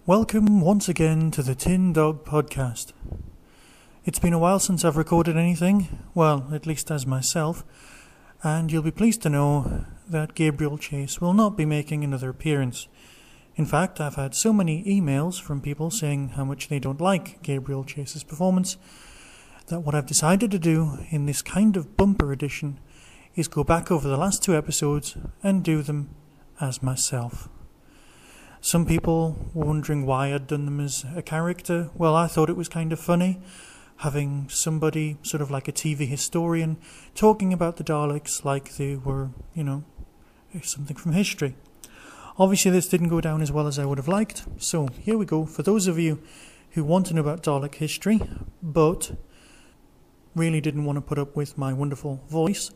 Welcome once again to the Tin Dog Podcast. It's been a while since I've recorded anything, well, at least as myself, and you'll be pleased to know that Gabriel Chase will not be making another appearance. In fact, I've had so many emails from people saying how much they don't like Gabriel Chase's performance that what I've decided to do in this kind of bumper edition is go back over the last 2 episodes and do them as myself. Some people were wondering why I'd done them as a character. Well, I thought it was kind of funny having somebody, sort of like a TV historian, talking about the Daleks like they were, something from history. Obviously, this didn't go down as well as I would have liked, so here we go. For those of you who want to know about Dalek history, but really didn't want to put up with my wonderful voice,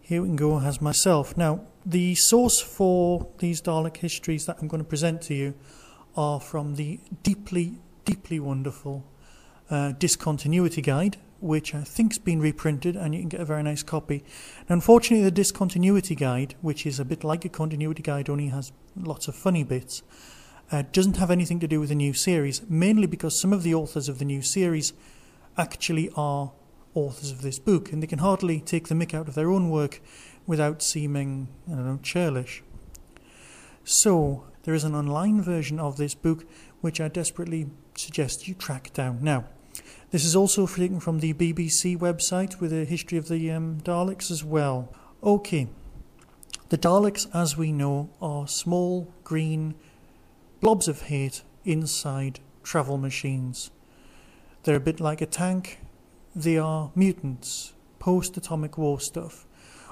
here we can go as myself. Now, the source for these Dalek histories that I'm going to present to you are from the deeply, deeply wonderful Discontinuity Guide, which I think's been reprinted, and you can get a very nice copy. Now, unfortunately, the Discontinuity Guide, which is a bit like a continuity guide, only has lots of funny bits, doesn't have anything to do with the new series, mainly because some of the authors of the new series actually are authors of this book, and they can hardly take the mick out of their own work without seeming, churlish. So, there is an online version of this book which I desperately suggest you track down. Now, this is also taken from the BBC website with a history of the Daleks as well. Okay, the Daleks, as we know, are small green blobs of hate inside travel machines. They're a bit like a tank. They are mutants, post-atomic war stuff.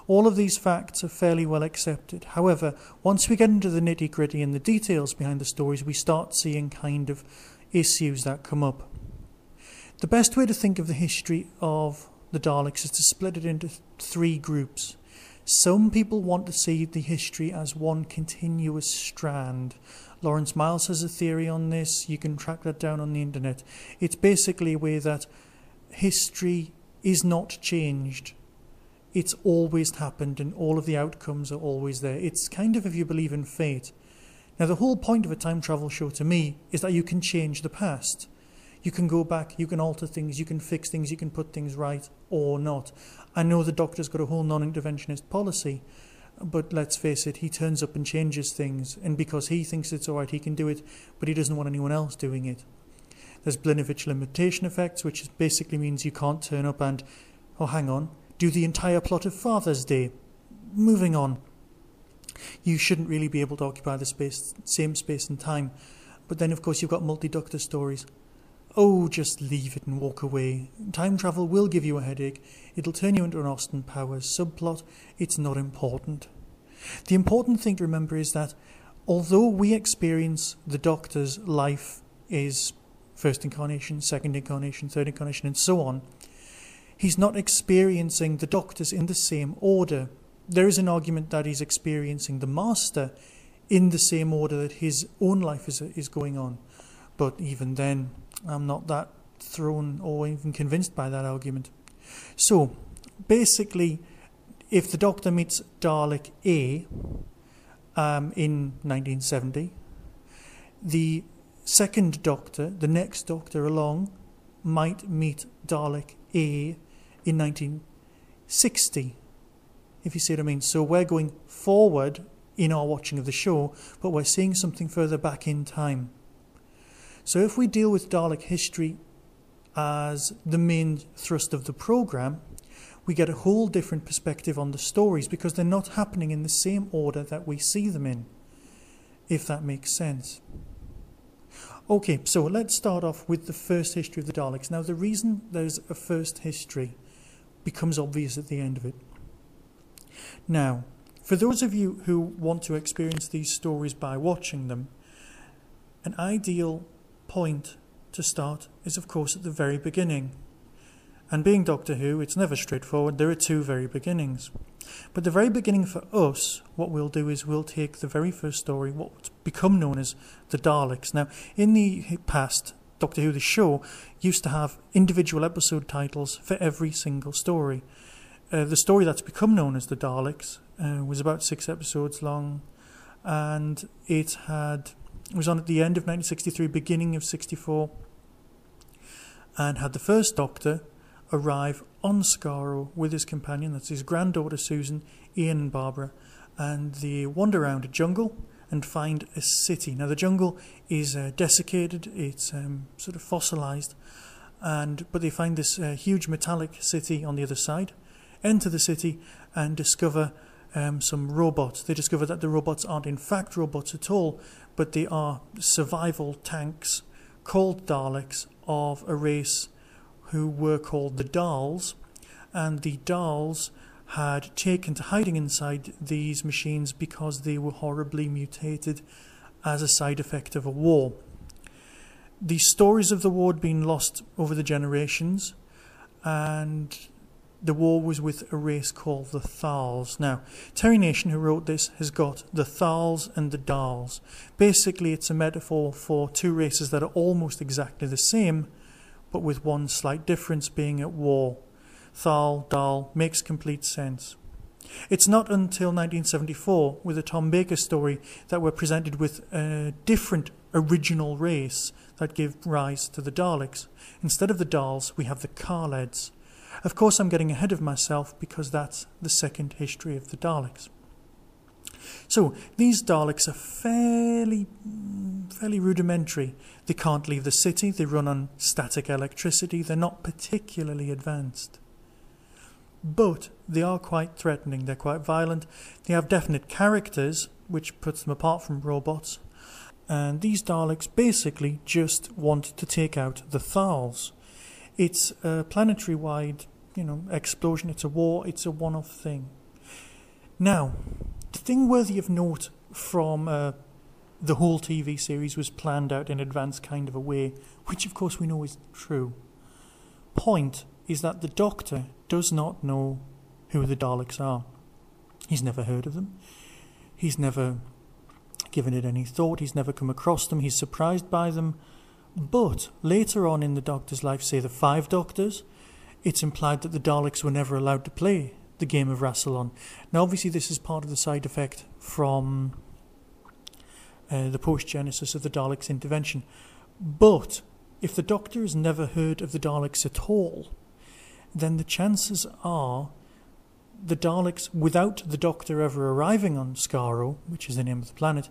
All of these facts are fairly well accepted. However, once we get into the nitty-gritty and the details behind the stories, we start seeing kind of issues that come up. The best way to think of the history of the Daleks is to split it into 3 groups. Some people want to see the history as one continuous strand. Lawrence Miles has a theory on this. You can track that down on the internet. It's basically a way that history is not changed. It's always happened and all of the outcomes are always there. It's kind of if you believe in fate. Now, the whole point of a time travel show to me is that you can change the past. You can go back, you can alter things, you can fix things, you can put things right or not. I know the Doctor's got a whole non-interventionist policy, but let's face it, he turns up and changes things, and because he thinks it's alright, he can do it, but he doesn't want anyone else doing it. There's Blinovitch limitation effects, which basically means you can't turn up and, do the entire plot of Father's Day. Moving on. You shouldn't really be able to occupy the same space and time. But then, of course, you've got multi-Doctor stories. Oh, just leave it and walk away. Time travel will give you a headache. It'll turn you into an Austin Powers subplot. It's not important. The important thing to remember is that although we experience the Doctor's life is first incarnation, second incarnation, third incarnation, and so on, he's not experiencing the Doctors in the same order. There is an argument that he's experiencing the Master in the same order that his own life is going on. But even then, I'm not that thrown or even convinced by that argument. So, basically, if the Doctor meets Dalek A in 1970, the second Doctor, the next Doctor along, might meet Dalek A in 1960, if you see what I mean. So we're going forward in our watching of the show, but we're seeing something further back in time. So if we deal with Dalek history as the main thrust of the programme, we get a whole different perspective on the stories because they're not happening in the same order that we see them in, if that makes sense. Okay, so let's start off with the first history of the Daleks. Now, the reason there's a first history becomes obvious at the end of it. Now, for those of you who want to experience these stories by watching them, an ideal point to start is, of course, at the very beginning. And being Doctor Who, it's never straightforward. There are 2 very beginnings. But the very beginning for us, what we'll do is we'll take the very first story, what's become known as the Daleks. Now, in the past, Doctor Who, the show, used to have individual episode titles for every single story. The story that's become known as the Daleks was about 6 episodes long, and it was on at the end of 1963, beginning of 64, and had the first Doctor arrive on Skaro with his companion, that's his granddaughter Susan, Ian and Barbara, and they wander around a jungle and find a city. Now the jungle is desiccated, it's sort of fossilised, but they find this huge metallic city on the other side, enter the city and discover some robots. They discover that the robots aren't in fact robots at all, but they are survival tanks called Daleks of a race who were called the Dals, and the Dals had taken to hiding inside these machines because they were horribly mutated as a side effect of a war. The stories of the war had been lost over the generations, and the war was with a race called the Thals. Now, Terry Nation, who wrote this, has got the Thals and the Dals. Basically, it's a metaphor for two races that are almost exactly the same, but with one slight difference, being at war. Thal, Dal, makes complete sense. It's not until 1974, with a Tom Baker story, that we're presented with a different original race that gave rise to the Daleks. Instead of the Dals, we have the Khaleds. Of course, I'm getting ahead of myself because that's the second history of the Daleks. So, these Daleks are fairly rudimentary. They can't leave the city, they run on static electricity, they're not particularly advanced. But they are quite threatening, they're quite violent, they have definite characters, which puts them apart from robots. And these Daleks basically just want to take out the Thals. It's a planetary-wide, explosion, it's a war, it's a one-off thing. Now, the thing worthy of note from the whole TV series was planned out in advance kind of a way, which of course we know is true. Point is that the Doctor does not know who the Daleks are. He's never heard of them. He's never given it any thought. He's never come across them. He's surprised by them. But later on in the Doctor's life, say the 5 Doctors, it's implied that the Daleks were never allowed to play the game of Rassilon. Now obviously this is part of the side effect from the post-genesis of the Daleks' intervention. But if the Doctor has never heard of the Daleks at all, then the chances are the Daleks, without the Doctor ever arriving on Skaro, which is the name of the planet,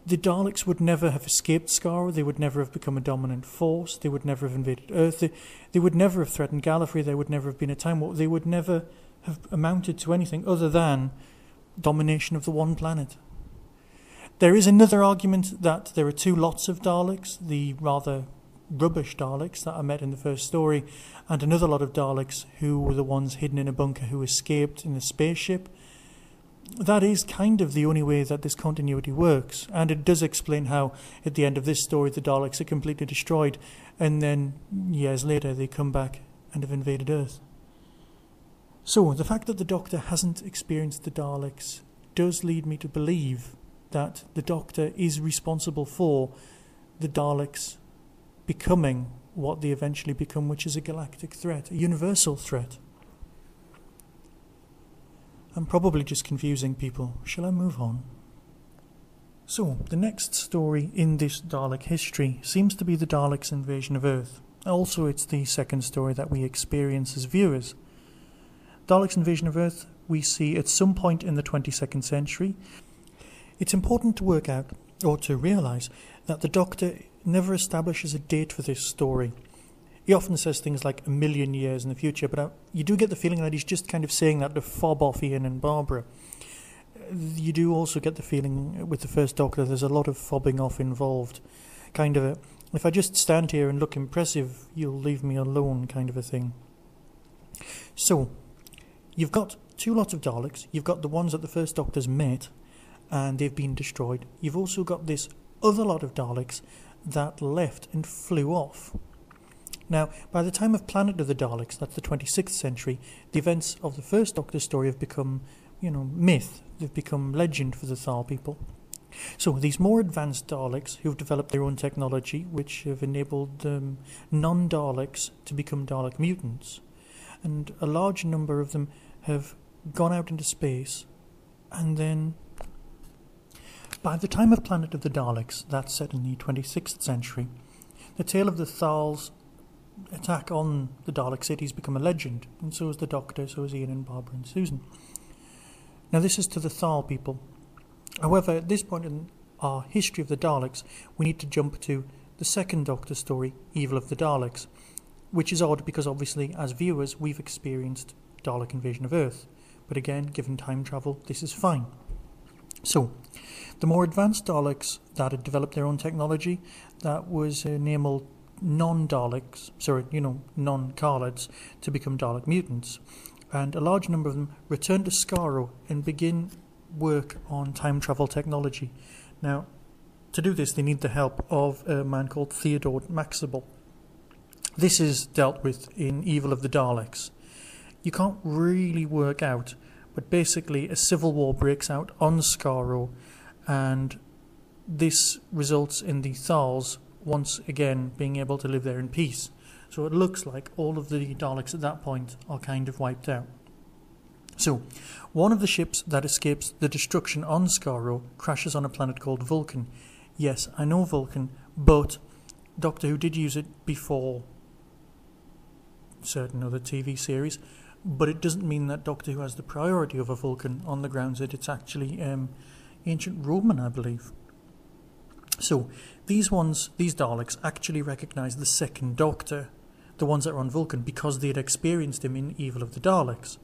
the Daleks would never have escaped Skaro, they would never have become a dominant force, they would never have invaded Earth, they would never have threatened Gallifrey, there would never have been a time war, they would never have amounted to anything other than domination of the one planet. There is another argument that there are 2 lots of Daleks, the rather rubbish Daleks that I met in the first story, and another lot of Daleks who were the ones hidden in a bunker who escaped in the spaceship. That is kind of the only way that this continuity works, and it does explain how at the end of this story the Daleks are completely destroyed, and then years later they come back and have invaded Earth. So the fact that the Doctor hasn't experienced the Daleks does lead me to believe that the Doctor is responsible for the Daleks becoming what they eventually become, which is a galactic threat, a universal threat. I'm probably just confusing people. Shall I move on? So, the next story in this Dalek history seems to be the Daleks' invasion of Earth. Also, it's the second story that we experience as viewers. Daleks' invasion of Earth we see at some point in the 22nd century. It's important to work out, or to realise, that the Doctor never establishes a date for this story. He often says things like 1,000,000 years in the future, but you do get the feeling that he's just kind of saying that to fob off Ian and Barbara. You do also get the feeling with the first Doctor there's a lot of fobbing off involved. Kind of a, if I just stand here and look impressive, you'll leave me alone kind of a thing. So, you've got 2 lots of Daleks. You've got the ones that the first Doctor's met, and they've been destroyed. You've also got this other lot of Daleks that left and flew off. Now, by the time of Planet of the Daleks, that's the 26th century, the events of the first Doctor story have become, myth. They've become legend for the Thal people. So these more advanced Daleks who've developed their own technology, which have enabled non-Daleks to become Dalek mutants, and a large number of them have gone out into space, and then by the time of Planet of the Daleks, that's set in the 26th century, the tale of the Thal's attack on the Dalek cities become a legend, and so is the Doctor, so is Ian and Barbara and Susan. Now this is to the Thal people. However, at this point in our history of the Daleks, we need to jump to the second Doctor story, Evil of the Daleks, which is odd because obviously as viewers we've experienced Dalek invasion of Earth, but again, given time travel, this is fine. So, the more advanced Daleks that had developed their own technology, that was enabled non-Daleks, non-Khalids, to become Dalek mutants, and a large number of them return to Skaro and begin work on time travel technology. Now, to do this, they need the help of a man called Theodore Maxable. This is dealt with in Evil of the Daleks. You can't really work out, but basically a civil war breaks out on Skaro, and this results in the Thals once again being able to live there in peace. So it looks like all of the Daleks at that point are kind of wiped out. So, one of the ships that escapes the destruction on Skaro crashes on a planet called Vulcan. Yes, I know Vulcan, but Doctor Who did use it before certain other TV series, but it doesn't mean that Doctor Who has the priority over Vulcan on the grounds that it's actually ancient Roman, I believe. So, these Daleks actually recognise the second Doctor, the ones that are on Vulcan, because they had experienced him in Evil of the Daleks.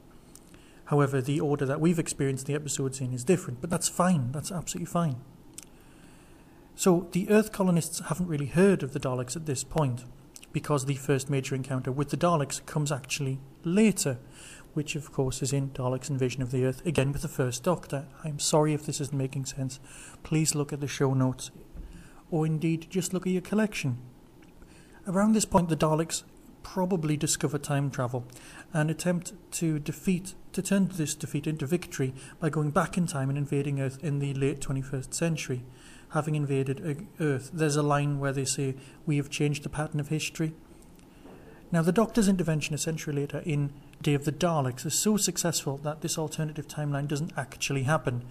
However, the order that we've experienced the episodes in is different, but that's fine, that's absolutely fine. So, the Earth colonists haven't really heard of the Daleks at this point, because the first major encounter with the Daleks comes actually later, which of course is in Dalek's Invasion of the Earth, again with the first Doctor. I'm sorry if this isn't making sense. Please look at the show notes, or indeed just look at your collection. Around this point, the Daleks probably discover time travel and attempt to turn this defeat into victory by going back in time and invading Earth in the late 21st century. Having invaded Earth, there's a line where they say, "We have changed the pattern of history." Now, the Doctor's intervention a century later in Day of the Daleks is so successful that this alternative timeline doesn't actually happen.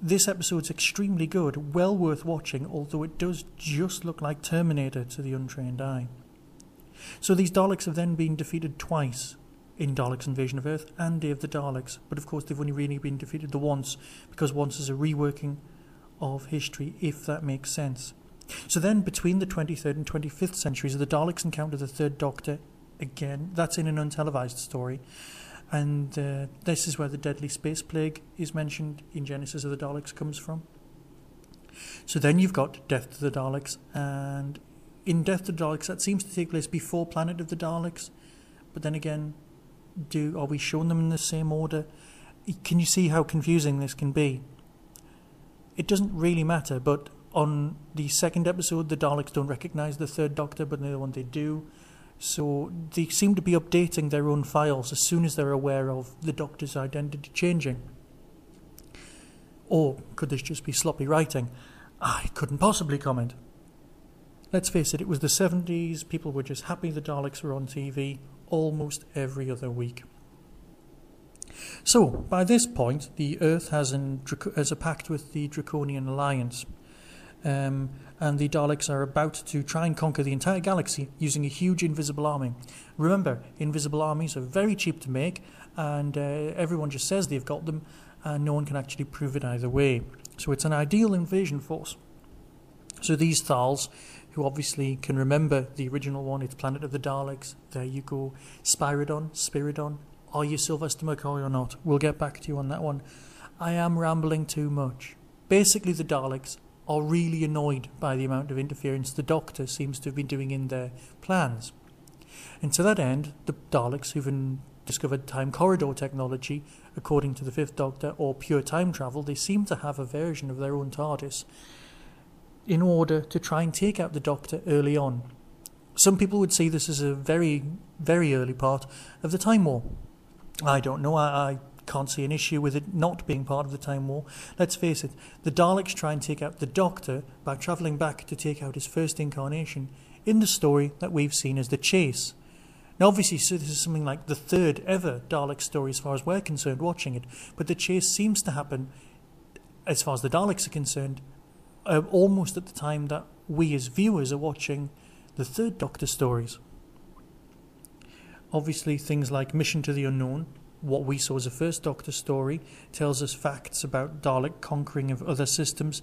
This episode's extremely good, well worth watching, although it does just look like Terminator to the untrained eye. So these Daleks have then been defeated twice, in Dalek's Invasion of Earth and Day of the Daleks, but of course they've only really been defeated the once, because once is a reworking of history, if that makes sense. So then, between the 23rd and 25th centuries, the Daleks encounter the third Doctor again. That's in an untelevised story, and this is where the deadly space plague is mentioned in Genesis of the Daleks comes from. So then you've got Death to the Daleks, and in Death to the Daleks that seems to take place before Planet of the Daleks, but then again, are we showing them in the same order? Can you see how confusing this can be? It doesn't really matter, but on the second episode the Daleks don't recognise the third Doctor, but in the other one they do. So they seem to be updating their own files as soon as they're aware of the Doctor's identity changing. Or could this just be sloppy writing? I couldn't possibly comment. Let's face it, it was the 70s, people were just happy the Daleks were on TV almost every other week. So, by this point, the Earth has a pact with the Draconian Alliance, and the Daleks are about to try and conquer the entire galaxy using a huge invisible army. Remember, invisible armies are very cheap to make, and everyone just says they've got them, and no one can actually prove it either way. So it's an ideal invasion force. So these Thals, who obviously can remember the original one, it's Planet of the Daleks, there you go, Spiridon, are you Sylvester McCoy or not? We'll get back to you on that one. I am rambling too much. Basically, the Daleks are really annoyed by the amount of interference the Doctor seems to have been doing in their plans. And to that end, the Daleks, who've discovered time corridor technology, according to the Fifth Doctor, or pure time travel, they seem to have a version of their own TARDIS in order to try and take out the Doctor early on. Some people would see this as a very, very early part of the Time War. I don't know, I can't see an issue with it not being part of the Time War. Let's face it, the Daleks try and take out the Doctor by travelling back to take out his first incarnation in the story that we've seen as The Chase. Now obviously so this is something like the third ever Dalek story as far as we're concerned watching it, but The Chase seems to happen, as far as the Daleks are concerned, almost at the time that we as viewers are watching the third Doctor stories. Obviously things like Mission to the Unknown, what we saw as a first Doctor story, tells us facts about Dalek conquering of other systems.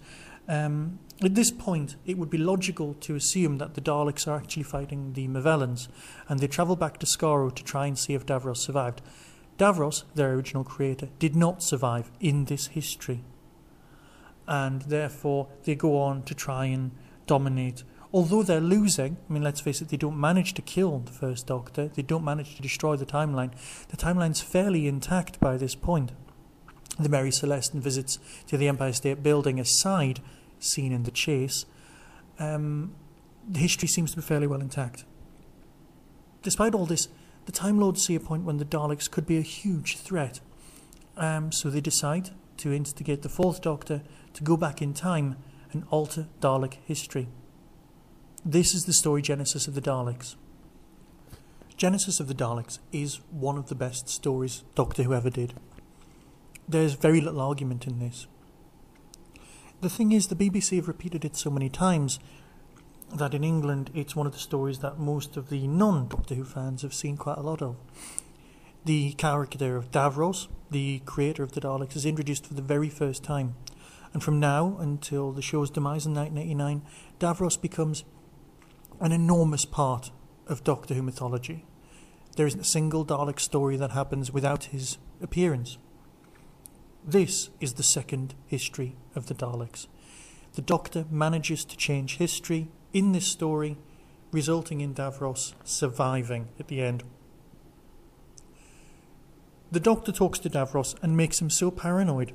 At this point it would be logical to assume that the Daleks are actually fighting the Movellans, and they travel back to Skaro to try and see if Davros survived. Davros, their original creator, did not survive in this history, and therefore they go on to try and dominate. Although they're losing, I mean, let's face it, they don't manage to kill the first Doctor, they don't manage to destroy the timeline. The timeline's fairly intact by this point. The Mary Celestin visits to the Empire State Building aside, seen in The Chase, the history seems to be fairly well intact. Despite all this, the Time Lords see a point when the Daleks could be a huge threat, so they decide to instigate the fourth Doctor to go back in time and alter Dalek history. This is the story Genesis of the Daleks. Genesis of the Daleks is one of the best stories Doctor Who ever did. There's very little argument in this. The thing is, the BBC have repeated it so many times that in England it's one of the stories that most of the non-Doctor Who fans have seen quite a lot of. The character of Davros, the creator of the Daleks, is introduced for the very first time. And from now until the show's demise in 1989, Davros becomes an enormous part of Doctor Who mythology. There isn't a single Dalek story that happens without his appearance. This is the second history of the Daleks. The Doctor manages to change history in this story, resulting in Davros surviving at the end. The Doctor talks to Davros and makes him so paranoid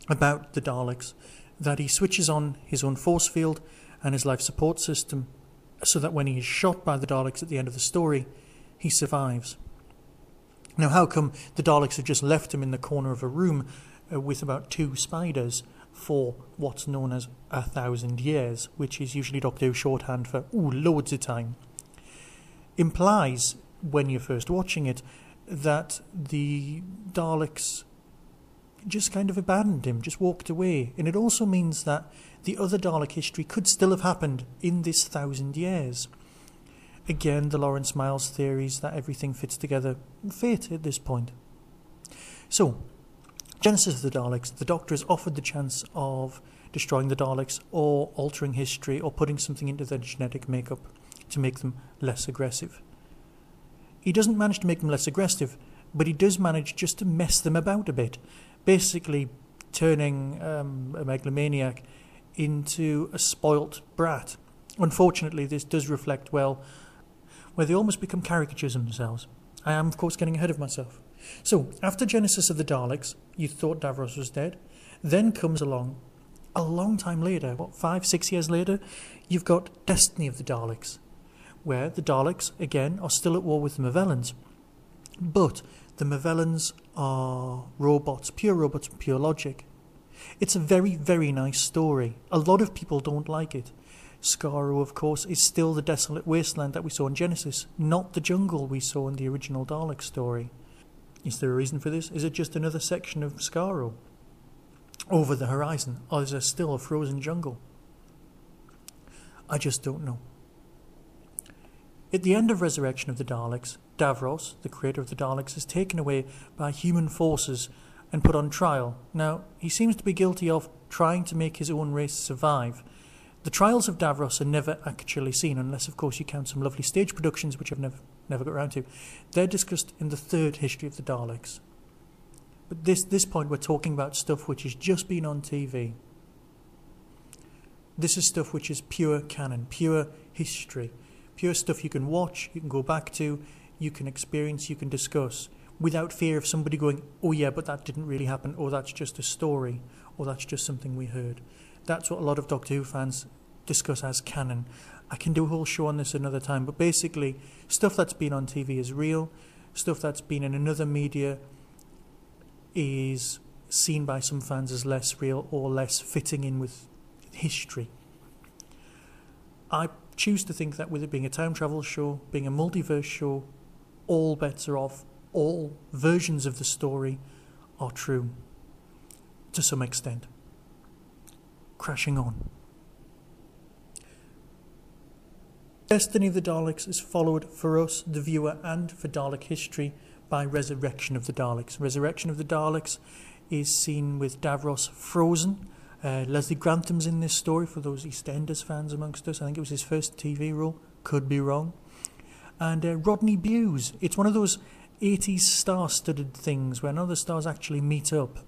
about the Daleks that he switches on his own force field and his life support system so that when he is shot by the Daleks at the end of the story, he survives. Now, how come the Daleks have just left him in the corner of a room with about 2 spiders for what's known as 1,000 years, which is usually Doctor Who shorthand for loads of time? Implies, when you're first watching it, that the Daleks just kind of abandoned him, just walked away. And it also means that the other Dalek history could still have happened in this 1,000 years. Again, the Lawrence Miles theories that everything fits together fit at this point. So, Genesis of the Daleks, the Doctor is offered the chance of destroying the Daleks or altering history or putting something into their genetic makeup to make them less aggressive. He doesn't manage to make them less aggressive, but he does manage just to mess them about a bit, basically turning a megalomaniac into a spoilt brat. Unfortunately, this does reflect well where they almost become caricatures of themselves. I am, of course, getting ahead of myself. So, after Genesis of the Daleks, you thought Davros was dead. Then comes along, a long time later, 5-6 years later, you've got Destiny of the Daleks, where the Daleks, again, are still at war with the Movellans. But the Movellans are robots, pure logic. It's a very, very nice story. A lot of people don't like it. Skaro, of course, is still the desolate wasteland that we saw in Genesis, not the jungle we saw in the original Dalek story. Is there a reason for this? Is it just another section of Skaro over the horizon, or is there still a frozen jungle? I just don't know. At the end of Resurrection of the Daleks, Davros, the creator of the Daleks, is taken away by human forces and put on trial. Now, he seems to be guilty of trying to make his own race survive. The trials of Davros are never actually seen, unless, of course, you count some lovely stage productions, which I've never got around to. They're discussed in the third history of the Daleks. But this point, we're talking about stuff which has just been on TV. This is stuff which is pure canon, pure history, pure stuff you can watch, you can go back to, you can experience, you can discuss, without fear of somebody going, oh yeah, but that didn't really happen, or that's just a story, or that's just something we heard. That's what a lot of Doctor Who fans discuss as canon. I can do a whole show on this another time, but basically, stuff that's been on TV is real, stuff that's been in another media is seen by some fans as less real or less fitting in with history. I choose to think that with it being a time travel show, being a multiverse show, all bets are off, all versions of the story are true to some extent. Crashing on. Destiny of the Daleks is followed for us, the viewer, and for Dalek history by Resurrection of the Daleks. Resurrection of the Daleks is seen with Davros frozen. Leslie Grantham's in this story, for those EastEnders fans amongst us. I think it was his first TV role, could be wrong. And Rodney Bewes. It's one of those 80s star-studded things where none of the stars actually meet up.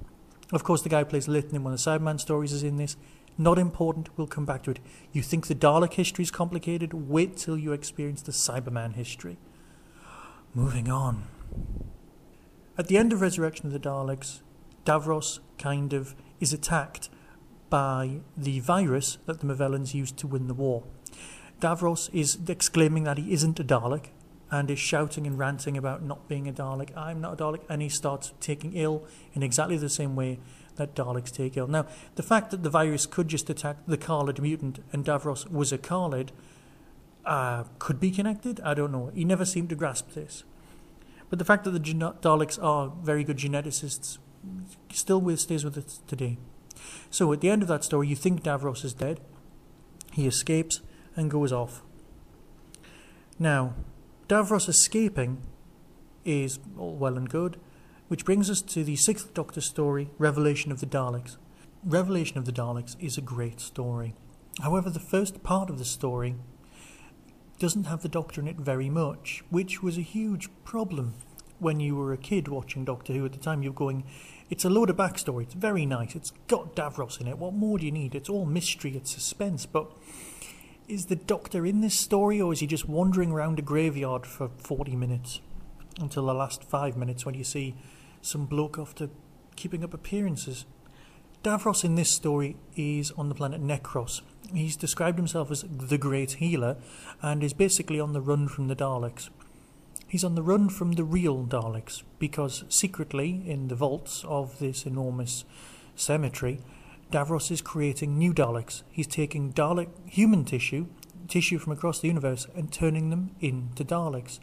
Of course, the guy who plays Lytton in one of the Cyberman stories is in this. Not important, we'll come back to it. You think the Dalek history is complicated? Wait till you experience the Cyberman history. Moving on. At the end of Resurrection of the Daleks, Davros kind of is attacked by the virus that the Movellans used to win the war. Davros is exclaiming that he isn't a Dalek and is shouting and ranting about not being a Dalek. I'm not a Dalek, and he starts taking ill in exactly the same way that Daleks take ill. Now, the fact that the virus could just attack the Khalid mutant and Davros was a Khalid could be connected. I don't know. He never seemed to grasp this. But the fact that the Daleks are very good geneticists still stays with us today. So at the end of that story, you think Davros is dead. He escapes and goes off. Now, Davros escaping is all well and good, which brings us to the 6th Doctor story, Revelation of the Daleks. Revelation of the Daleks is a great story. However, the first part of the story doesn't have the Doctor in it very much, which was a huge problem when you were a kid watching Doctor Who at the time. You're going, it's a load of backstory, it's very nice, it's got Davros in it, what more do you need? It's all mystery, it's suspense, but is the Doctor in this story, or is he just wandering around a graveyard for 40 minutes until the last 5 minutes when you see some bloke after keeping up appearances? Davros in this story is on the planet Necros. He's described himself as the Great Healer and is basically on the run from the Daleks. He's on the run from the real Daleks because secretly in the vaults of this enormous cemetery, Davros is creating new Daleks. He's taking Dalek human tissue from across the universe, and turning them into Daleks,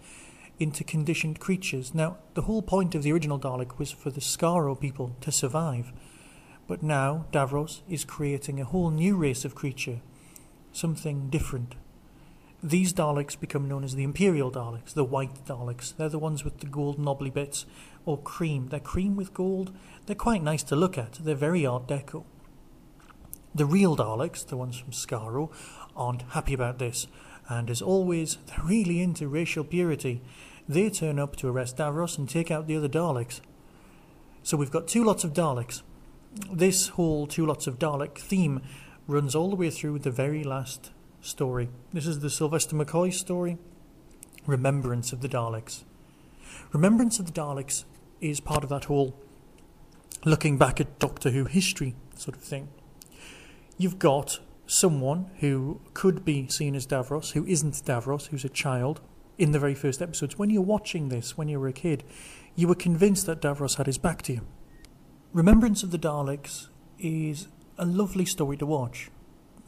into conditioned creatures. Now, the whole point of the original Dalek was for the Skaro people to survive. But now Davros is creating a whole new race of creature, something different. These Daleks become known as the Imperial Daleks, the white Daleks. They're the ones with the gold knobbly bits, or cream. They're cream with gold. They're quite nice to look at. They're very Art Deco. The real Daleks, the ones from Skaro, aren't happy about this, and as always, they're really into racial purity. They turn up to arrest Davros and take out the other Daleks. So we've got 2 lots of Daleks. This whole 2 lots of Dalek theme runs all the way through the very last story. This is the Sylvester McCoy story, Remembrance of the Daleks. Remembrance of the Daleks is part of that whole looking back at Doctor Who history sort of thing. You've got someone who could be seen as Davros, who isn't Davros, who's a child, in the very first episodes. When you're watching this, when you were a kid, you were convinced that Davros had his back to you. Remembrance of the Daleks is a lovely story to watch.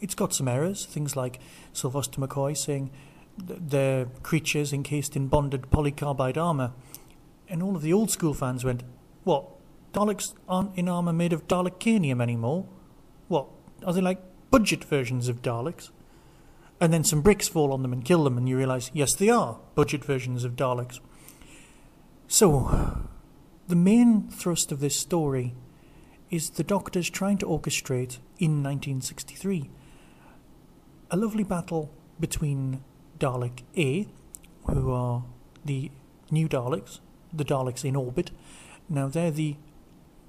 It's got some errors, things like Sylvester McCoy saying they're creatures encased in bonded polycarbide armour. And all of the old school fans went, what, Daleks aren't in armour made of Dalekanium anymore? What, are they like budget versions of Daleks? And then some bricks fall on them and kill them, and you realise, yes, they are budget versions of Daleks. So, the main thrust of this story is the Doctor's trying to orchestrate, in 1963, a lovely battle between Dalek A, who are the new Daleks, the Daleks in orbit. Now, they're the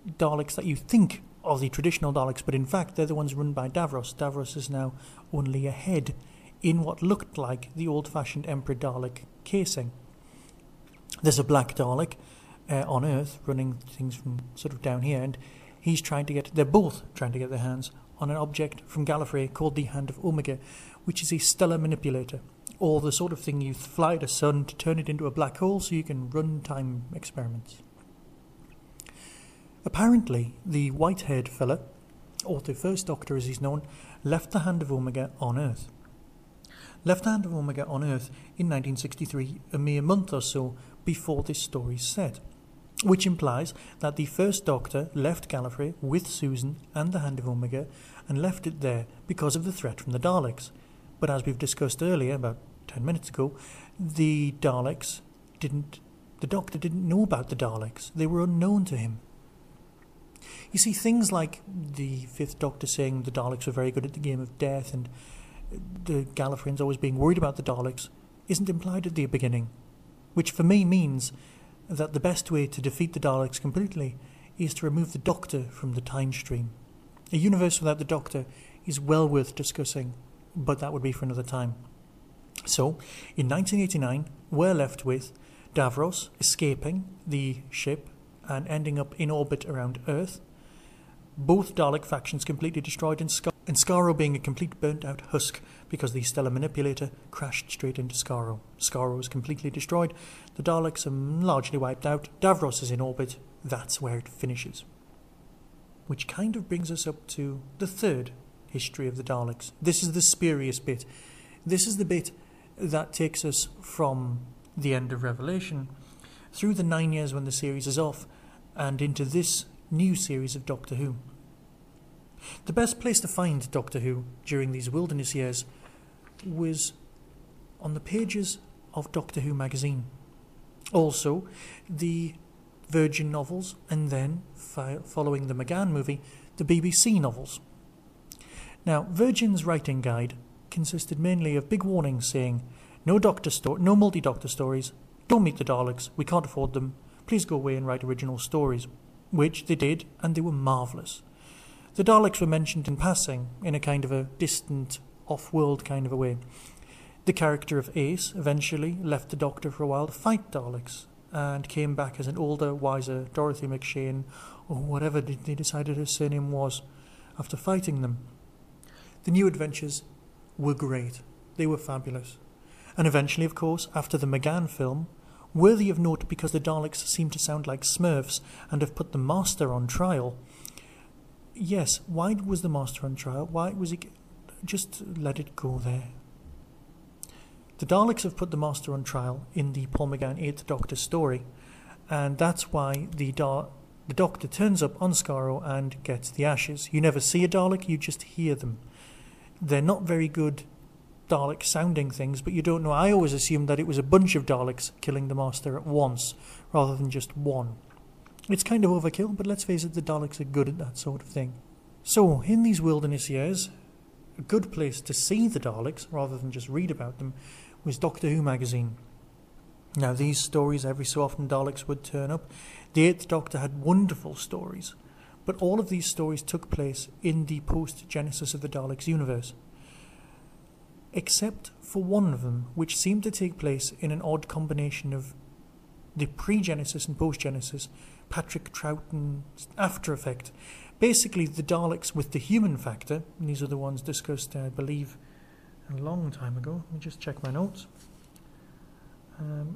Daleks that you think are the traditional Daleks, but in fact they're the ones run by Davros. Davros is now only a head in what looked like the old-fashioned Emperor Dalek casing. There's a black Dalek on Earth running things from sort of down here, and they're both trying to get their hands on an object from Gallifrey called the Hand of Omega, which is a stellar manipulator, or the sort of thing you fly the sun to turn it into a black hole so you can run time experiments. Apparently, the white-haired fella, or the first Doctor as he's known, left the Hand of Omega on Earth. Left the Hand of Omega on Earth in 1963, a mere month or so before this story's set, which implies that the first Doctor left Gallifrey with Susan and the Hand of Omega and left it there because of the threat from the Daleks. But as we've discussed earlier, about 10 minutes ago, the Doctor didn't know about the Daleks. They were unknown to him. You see, things like the Fifth Doctor saying the Daleks were very good at the game of death and the Gallifreyans always being worried about the Daleks isn't implied at the beginning, which for me means that the best way to defeat the Daleks completely is to remove the Doctor from the time stream. A universe without the Doctor is well worth discussing, but that would be for another time. So, in 1989, we're left with Davros escaping the ship and ending up in orbit around Earth, both Dalek factions completely destroyed, and Skaro being a complete burnt-out husk because the stellar manipulator crashed straight into Skaro. Skaro is completely destroyed, the Daleks are largely wiped out, Davros is in orbit, that's where it finishes. Which kind of brings us up to the third history of the Daleks. This is the spurious bit. This is the bit that takes us from the end of Revelation through the 9 years when the series is off and into this new series of Doctor Who. The best place to find Doctor Who during these wilderness years was on the pages of Doctor Who magazine. Also, the Virgin novels, and then, following the McGann movie, the BBC novels. Now, Virgin's writing guide consisted mainly of big warnings saying, no multi-Doctor stories, don't meet the Daleks, we can't afford them, please go away and write original stories. Which they did, and they were marvellous. The Daleks were mentioned in passing, in a kind of a distant, off-world kind of a way. The character of Ace eventually left the Doctor for a while to fight Daleks, and came back as an older, wiser Dorothy McShane, or whatever they decided her surname was, after fighting them. The new adventures were great. They were fabulous. And eventually, of course, after the McGann film, worthy of note because the Daleks seem to sound like Smurfs and have put the Master on trial. Yes, why was the Master on trial? Why was he... Just let it go there. The Daleks have put the Master on trial in the Paul McGann 8th Doctor story, and that's why the Doctor turns up on Skaro and gets the ashes. You never see a Dalek, you just hear them. They're not very good Dalek sounding things, but you don't know. I always assumed that it was a bunch of Daleks killing the Master at once rather than just one. It's kind of overkill, but let's face it, the Daleks are good at that sort of thing. So, in these wilderness years, a good place to see the Daleks rather than just read about them was Doctor Who magazine. Now, these stories, every so often Daleks would turn up. The 8th Doctor had wonderful stories, but all of these stories took place in the post-Genesis of the Daleks universe. Except for one of them, which seemed to take place in an odd combination of the pre-Genesis and post-Genesis, Patrick Troughton after effect. Basically, the Daleks with the human factor, and these are the ones discussed, I believe, a long time ago. Let me just check my notes.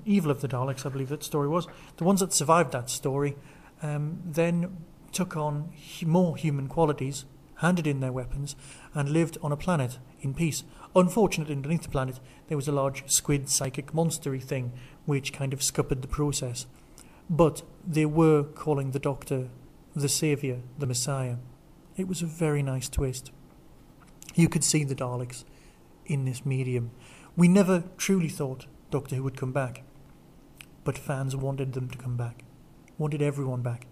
Evil of the Daleks, I believe that story was. The ones that survived that story then took on more human qualities, handed in their weapons, and lived on a planet in peace. Unfortunately, underneath the planet, there was a large squid psychic monstery thing, which kind of scuppered the process. But they were calling the Doctor the Saviour, the Messiah. It was a very nice twist. You could see the Daleks in this medium. We never truly thought Doctor Who would come back, but fans wanted them to come back, wanted everyone back.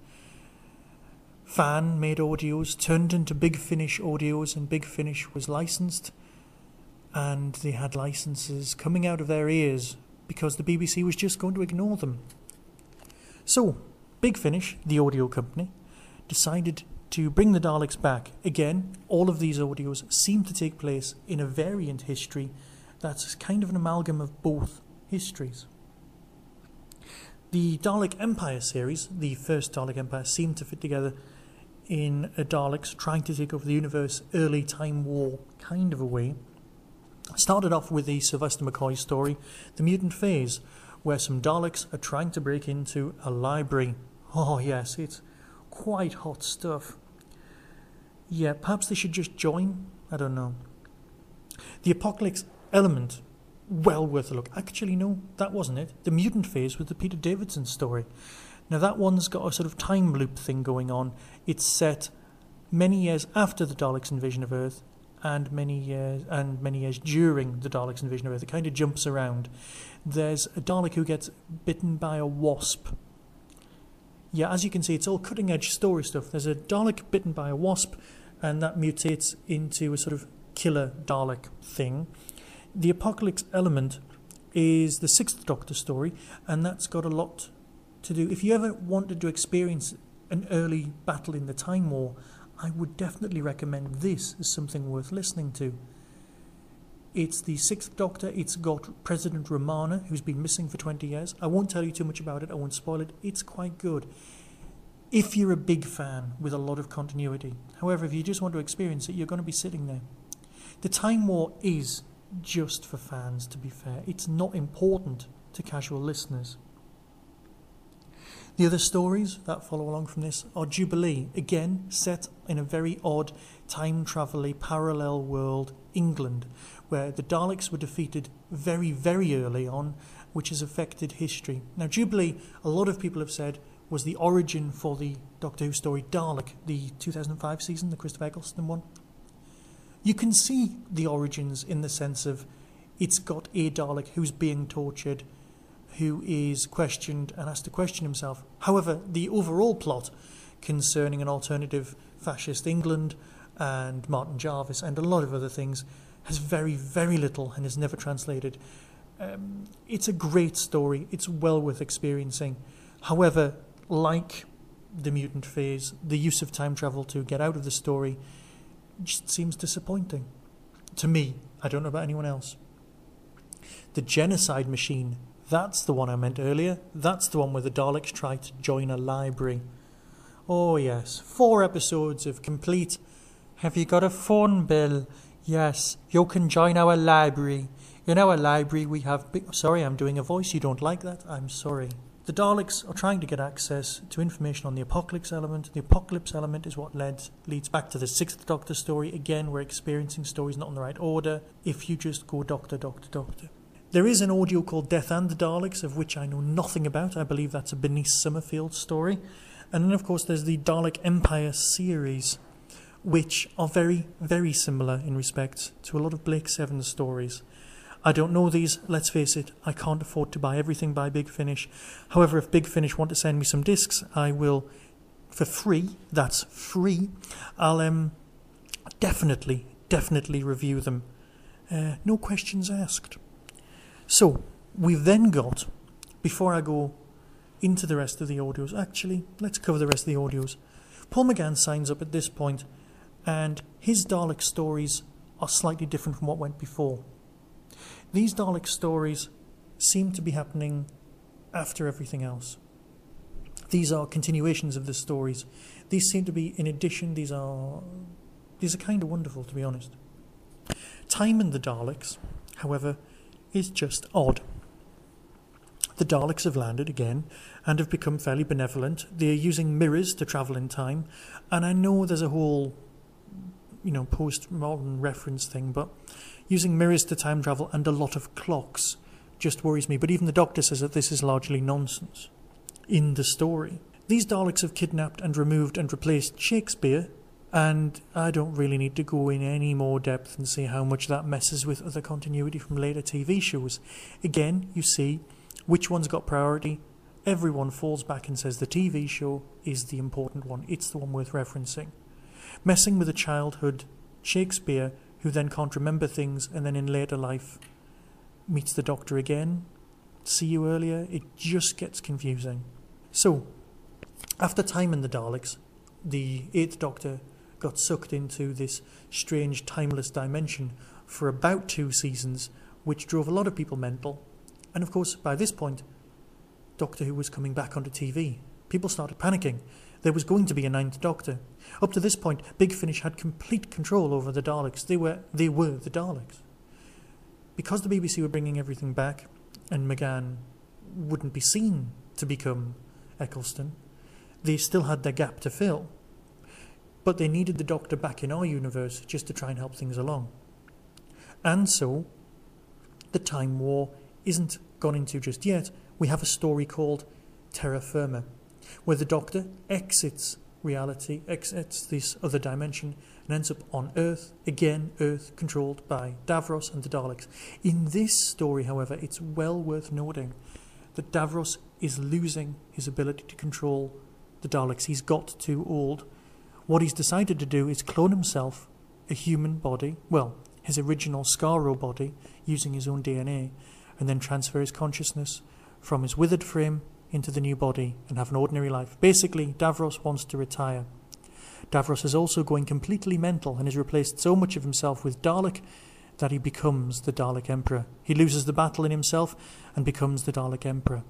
Fan-made audios turned into Big Finish audios, and Big Finish was licensed, and they had licenses coming out of their ears because the BBC was just going to ignore them. So, Big Finish, the audio company, decided to bring the Daleks back. Again, all of these audios seem to take place in a variant history that's kind of an amalgam of both histories. The Dalek Empire series, the first Dalek Empire, seemed to fit together in a Daleks trying to take over the universe, early Time War kind of a way. Started off with the Sylvester McCoy story, The Mutant Phase, where some Daleks are trying to break into a library. Oh yes, it's quite hot stuff. Yeah, perhaps they should just join. I don't know. The Apocalypse element, well worth a look. Actually, no, that wasn't it. The mutant phase with the Peter Davidson story. Now that one's got a sort of time loop thing going on. It's set many years after the Daleks' invasion of Earth, and many years during the Daleks' invasion of Earth. It kind of jumps around. There's a Dalek who gets bitten by a wasp. Yeah, as you can see, it's all cutting-edge story stuff. There's a Dalek bitten by a wasp, and that mutates into a sort of killer Dalek thing. The Apocalypse element is the Sixth Doctor story, and that's got a lot to do. If you ever wanted to experience an early battle in the Time War, I would definitely recommend this as something worth listening to. It's the Sixth Doctor. It's got President Romana, who's been missing for 20 years. I won't tell you too much about it. I won't spoil it. It's quite good if you're a big fan with a lot of continuity. However, if you just want to experience it, you're going to be sitting there. The Time War is just for fans, to be fair. It's not important to casual listeners. The other stories that follow along from this are Jubilee, again set in a very odd time-travel-y parallel world, England, where the Daleks were defeated very, very early on, which has affected history. Now Jubilee, a lot of people have said, was the origin for the Doctor Who story Dalek, the 2005 season, the Christopher Eccleston one. You can see the origins in the sense of it's got a Dalek who's being tortured, who is questioned and has to question himself. However, the overall plot concerning an alternative fascist England and Martin Jarvis and a lot of other things has very, very little and is never translated. It's a great story. It's well worth experiencing. However, like the mutant phase, the use of time travel to get out of the story just seems disappointing. To me, I don't know about anyone else. The Genocide Machine, that's the one I meant earlier. That's the one where the Daleks try to join a library. Oh yes, 4 episodes of complete... Have you got a phone bill? Yes, you can join our library. In our library we have... Sorry, I'm doing a voice. You don't like that? I'm sorry. The Daleks are trying to get access to information on the Apocalypse element. The Apocalypse element is what leads back to the Sixth Doctor story. Again, we're experiencing stories not in the right order. If you just go Doctor, Doctor, Doctor. There is an audio called Death and the Daleks, of which I know nothing about. I believe that's a Bernice Summerfield story. And then, of course, there's the Dalek Empire series, which are very, very similar in respect to a lot of Blake Seven's stories. I don't know these, let's face it, I can't afford to buy everything by Big Finish. However, if Big Finish want to send me some discs, I will, for free, that's free, I'll definitely review them. No questions asked. So, we've then got, before I go into the rest of the audios, actually, let's cover the rest of the audios. Paul McGann signs up at this point, and his Dalek stories are slightly different from what went before. These Dalek stories seem to be happening after everything else. These are continuations of the stories. These seem to be in addition. These are kind of wonderful, to be honest. Time and the Daleks, however, is just odd. The Daleks have landed again and have become fairly benevolent. They are using mirrors to travel in time, and I know there's a whole, post-modern reference thing, but using mirrors to time travel and a lot of clocks just worries me. But even the Doctor says that this is largely nonsense in the story. These Daleks have kidnapped and removed and replaced Shakespeare, and I don't really need to go in any more depth and see how much that messes with other continuity from later TV shows. Again, you see which one's got priority. Everyone falls back and says the TV show is the important one. It's the one worth referencing. Messing with a childhood Shakespeare who then can't remember things and then in later life meets the Doctor again. See you earlier. It just gets confusing. So, after Time and the Daleks, the 8th Doctor got sucked into this strange timeless dimension for about 2 seasons, which drove a lot of people mental. And of course, by this point, Doctor Who was coming back onto TV. People started panicking. There was going to be a 9th Doctor. Up to this point, Big Finish had complete control over the Daleks. They were the Daleks. Because the BBC were bringing everything back, and McGann wouldn't be seen to become Eccleston, They still had their gap to fill, but they needed the Doctor back in our universe just to try and help things along. And so, the Time War isn't gone into just yet. We have a story called Terra Firma, where the Doctor exits reality, exits this other dimension, and ends up on Earth, again Earth controlled by Davros and the Daleks. In this story, however, it's well worth noting that Davros is losing his ability to control the Daleks. He's got too old. What he's decided to do is clone himself a human body, well, his original Skaro body, using his own DNA, and then transfer his consciousness from his withered frame into the new body and have an ordinary life. Basically, Davros wants to retire. Davros is also going completely mental and has replaced so much of himself with Dalek that he becomes the Dalek Emperor. He loses the battle in himself and becomes the Dalek Emperor.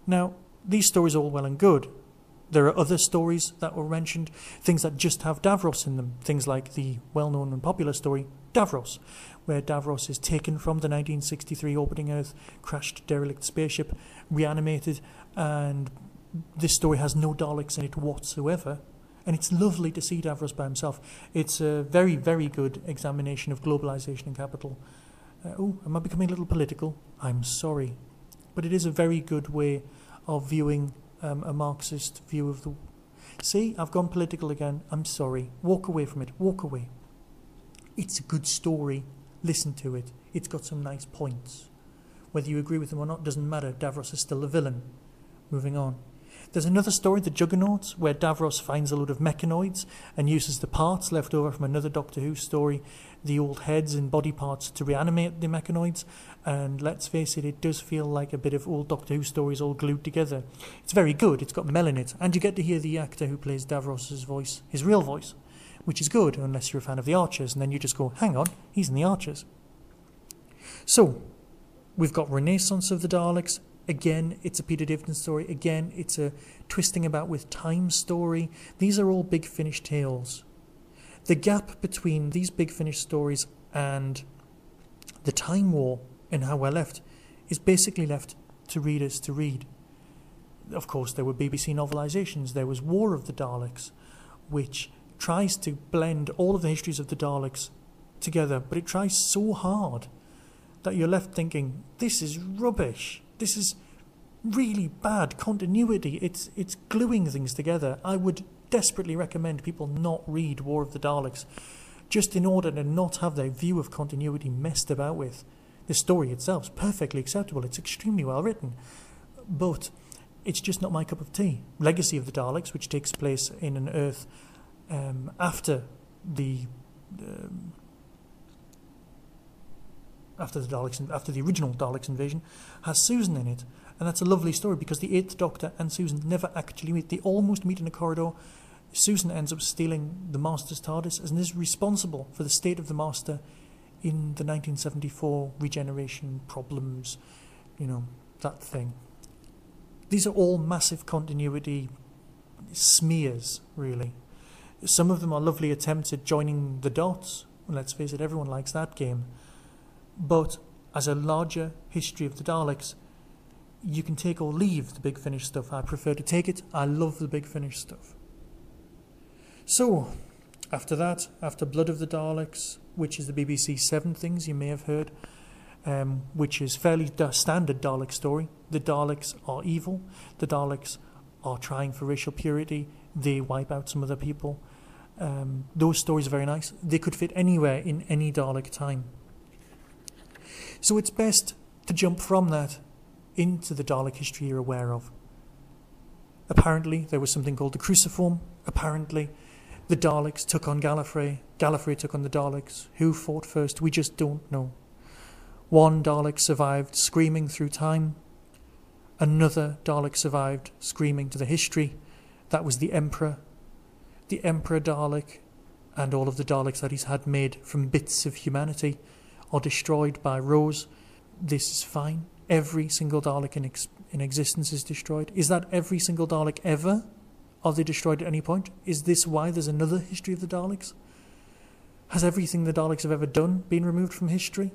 Now, these stories are all well and good. There are other stories that were mentioned, things that just have Davros in them, things like the well-known and popular story Davros, where Davros is taken from the 1963 orbiting Earth crashed derelict spaceship, reanimated, and this story has no Daleks in it whatsoever, and it's lovely to see Davros by himself. It's a very, very good examination of globalization and capital. Am I becoming a little political? I'm sorry. But it is a very good way of viewing a Marxist view of the... See, I've gone political again. I'm sorry. Walk away from it. Walk away. It's a good story. Listen to it. It's got some nice points. Whether you agree with them or not doesn't matter. Davros is still a villain. Moving on. There's another story, The Juggernauts, where Davros finds a load of mechanoids and uses the parts left over from another Doctor Who story, the old heads and body parts, to reanimate the mechanoids. And let's face it, it does feel like a bit of old Doctor Who stories all glued together. It's very good, it's got Mel in it, and you get to hear the actor who plays Davros' voice, his real voice, which is good, unless you're a fan of The Archers, and then you just go, hang on, he's in The Archers. So, we've got Renaissance of the Daleks. Again, it's a Peter Davison story. Again, it's a twisting about with time story. These are all Big Finish tales. The gap between these Big Finish stories and the Time War and how we're left is basically left to readers to read. Of course, there were BBC novelizations. There was War of the Daleks, which tries to blend all of the histories of the Daleks together, but it tries so hard that you're left thinking, this is rubbish. This is really bad continuity. It's gluing things together. I would desperately recommend people not read War of the Daleks, just in order to not have their view of continuity messed about with. The story itself is perfectly acceptable. It's extremely well written, but it's just not my cup of tea. Legacy of the Daleks, which takes place in an Earth after the original Daleks invasion, has Susan in it, and that's a lovely story because the Eighth Doctor and Susan never actually meet. They almost meet in a corridor. Susan ends up stealing the Master's TARDIS and is responsible for the state of the Master in the 1974 regeneration problems, that thing. These are all massive continuity smears, really. Some of them are lovely attempts at joining the dots. Let's face it, everyone likes that game. But as a larger history of the Daleks, you can take or leave the Big Finish stuff. I prefer to take it. I love the Big Finish stuff. So, after that, after Blood of the Daleks, which is the BBC 7 things you may have heard, which is fairly standard Dalek story. The Daleks are evil. The Daleks are trying for racial purity. They wipe out some other people. Those stories are very nice. They could fit anywhere in any Dalek time. So it's best to jump from that into the Dalek history you're aware of. Apparently, there was something called the Cruciform. Apparently, the Daleks took on Gallifrey. Gallifrey took on the Daleks. Who fought first? We just don't know. One Dalek survived screaming through time. Another Dalek survived screaming to the history. That was the Emperor. The Emperor Dalek and all of the Daleks that he's had made from bits of humanity are destroyed by Rose. This is fine. Every single Dalek in existence is destroyed. Is that every single Dalek ever? Are they destroyed at any point? Is this why there's another history of the Daleks? Has everything the Daleks have ever done been removed from history?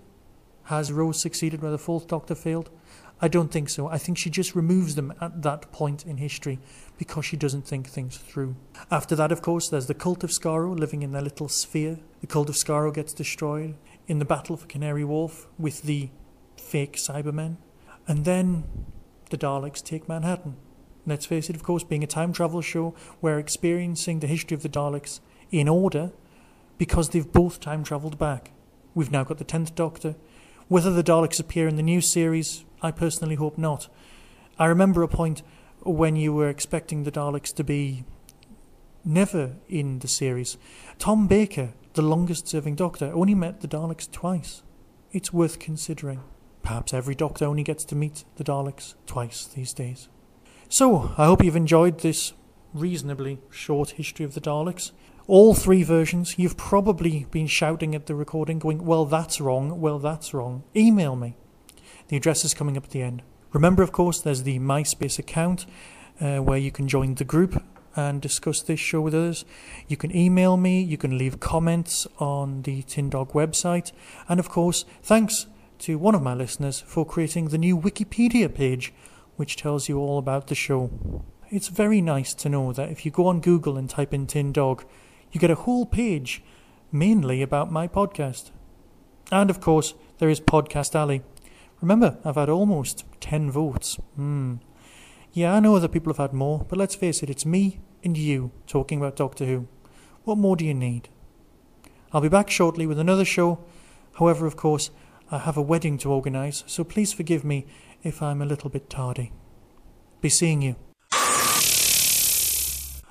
Has Rose succeeded where the Fourth Doctor failed? I don't think so. I think she just removes them at that point in history because she doesn't think things through. After that, of course, there's the cult of Skaro living in their little sphere. The cult of Skaro gets destroyed in the battle for Canary Wharf with the fake Cybermen. And then the Daleks take Manhattan. Let's face it, of course, being a time travel show, we're experiencing the history of the Daleks in order because they've both time travelled back. We've now got the 10th Doctor. Whether the Daleks appear in the new series, I personally hope not. I remember a point when you were expecting the Daleks to be never in the series. Tom Baker, the longest serving Doctor, only met the Daleks twice. It's worth considering. Perhaps every Doctor only gets to meet the Daleks twice these days. So, I hope you've enjoyed this reasonably short history of the Daleks. All 3 versions. You've probably been shouting at the recording going, well that's wrong, well that's wrong. Email me. The address is coming up at the end. Remember, of course, there's the MySpace account where you can join the group and discuss this show with others. You can email me, you can leave comments on the Tin Dog website, and of course, thanks to one of my listeners for creating the new Wikipedia page, which tells you all about the show. It's very nice to know that if you go on Google and type in Tin Dog, you get a whole page mainly about my podcast. And of course, there is Podcast Alley. Remember, I've had almost 10 votes. Yeah, I know other people have had more, but let's face it, it's me and you talking about Doctor Who. What more do you need? I'll be back shortly with another show. However, of course, I have a wedding to organise, so please forgive me if I'm a little bit tardy. Be seeing you.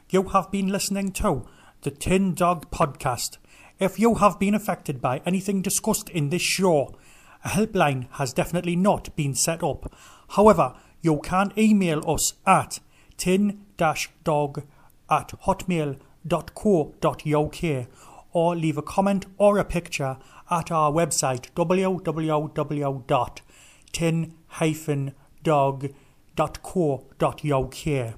You have been listening to the Tin Dog Podcast. If you have been affected by anything discussed in this show, a helpline has definitely not been set up. However, you can email us at tin-dog@hotmail.co.uk or leave a comment or a picture at our website www.tin-dog.co.uk.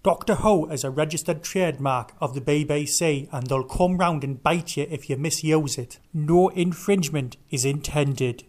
Doctor Who is a registered trademark of the BBC and they'll come round and bite you if you misuse it. No infringement is intended.